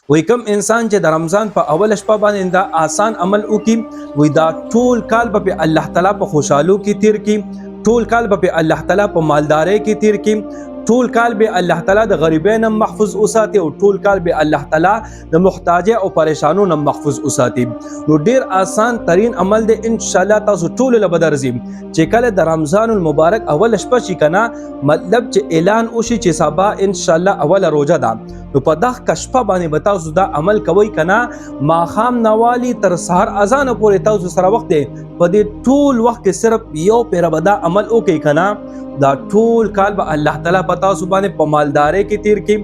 وای کوم انسان چې د رمضان په اول شپه باندې دا آسان عمل وکي وای دا ټول کال به الله تعالی په خوشحالو کې تیر کی، ټول کال به الله تعالی په مالداري کې تیر کی، ټول کال به الله تعالی د غریبانو محفوظ اوساتي او ټول کال به الله تعالی د محتاج او پریشانو نه محفوظ اوساتي. نو ډیر آسان ترين عمل دی ان شاء الله تاسو ټول له بدرزي چې کله د رمضان المبارک اول شپه شي کنه مطلب چې اعلان وشي چې سبا ان شاء الله اول روزه ده، نو په دغه کشپه باندې به تاسو دا عمل کوئ کنه ماښام نوالی تر سحر اذان پورې تاسو سره وخت دی په دې ټول وخت کې صرف یو پیر به دا عمل وکړئ کنه دا ټول کال به الله تعالی په تاسو باندې په مالداري کې تیر کی،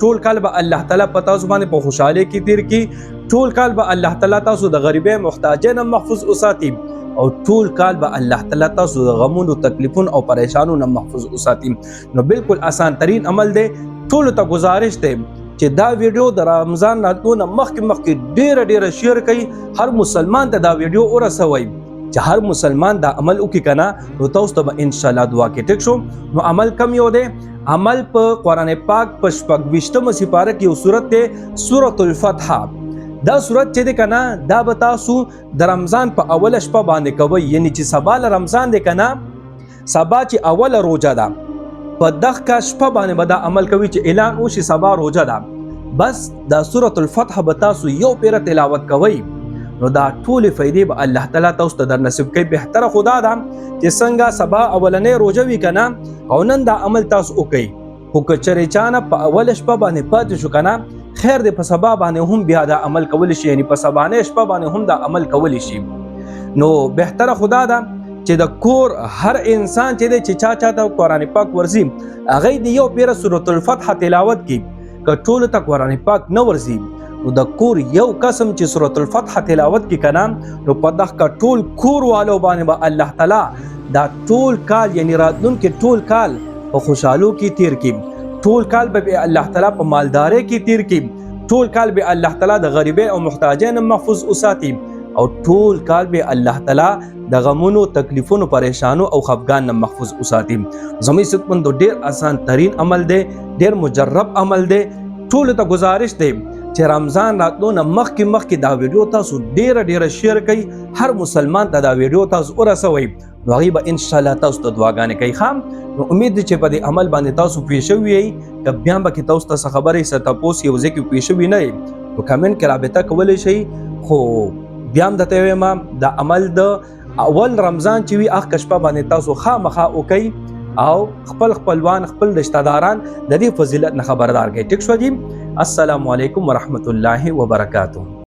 ټول کال به الله تعالی په تاسو باندې په خوشحالي کې تیر کی، ټول کال به الله تعالی تاسو د غریبۍ محتاجۍ نه محفوظ وساتي او ټول کال به الله تعالی تاسو د غمونو تکلیفونو او پریشانو نه محفوظ وساتي. نو بالکل آسان ترين عمل دی. ټول ته گزارش دی چې دا ویډیو د رمضان راتلو مخکې ډیره شیر کړئ، هر مسلمان ته دا ویډیو ورسوئ چې هر مسلمان دا عمل وکړي کنه نو تاسو ته به ان شاء الله دعا کې ټیک شو. نو عمل کم یو دی، عمل په قرآن پاک په 26مه سپاره کې یو سورت دی سورۃ الفتح. دا سورت چې دی کنه دا به تاسو د رمضان په اول شپه باندې کوئ، یعنی چې سبا له رمضان دی کنه سبا چې اول روزه ده په دغه شپه باندې به دا عمل کوي چې اعلان وشي سبا روزه ده، بس دا سورۃ الفتح به تاسو یو پیر تلاوت کوئ نو دا ټول فائدې به الله تعالی تاسو ته در نصیب کوي. بهتره خدا ده چې څنګه سبا اولنې روزه وي کنه او نن دا عمل تاسو وکئ، خو که چېرې چانه په اول شپه باندې پاتې شو کنه خیر دی په سبا باندې هم بیا دا عمل کولی شي، یعنی په سبانۍ شپه باندې هم دا عمل کولی شي. نو بهتره خدا ده چې د کور هر انسان چې دی چې چا ته قرآن پاک ورځي هغه د یو پیره سورۃ الفتح تلاوت کی، که ټول ته قرآن پاک نه ورځي نو د کور یو قسم چې سورۃ الفتح تلاوت کی کنه نو په دغه ټول کور والو باندې به الله تعالی دا ټول کال یعنی راتلونکي ټول کال په خوشحالو کې تیر کی، ټول کال به الله تعالی په مالداري کې تیر کی، ټول کال به الله تعالی د غریبۍ او محتاجۍ نه محفوظ وساتي او ټول کال به الله تعالی د غمونو تکلیفونو پریشانو او خفګان نه محفوظ وساتي. زموږ ستمند ډیر آسان ترين عمل دی، ډیر مجرب عمل دی. ټول ته گزارش دی چې رمضان راتلو نه مخکې دا ویډیو تاسو ډیره شیر کړئ، هر مسلمان ته دا ویډیو تاسو ورسوئ نو هغه به ان شاء الله تاسو ته دعاګانې کوي. خام نو امید دی چې په دې عمل باندې تاسو پوه شوي یئ، که بیا به کې تاسو ته خبرې څه تپوس یو ځای کې پوه شوي نه یئ نو کمنټ کې رابطه کولی شئ. خو بیا هم درته وایم دا عمل د اول رمضان چې وي هغه شپه باندې تاسو خامخا وکئ او خپل خپلوان خپل رشتہ داران د دې فضیلت نه خبردار کړئ. ټیک شو جی. السلام علیکم ورحمت الله وبرکاتہ.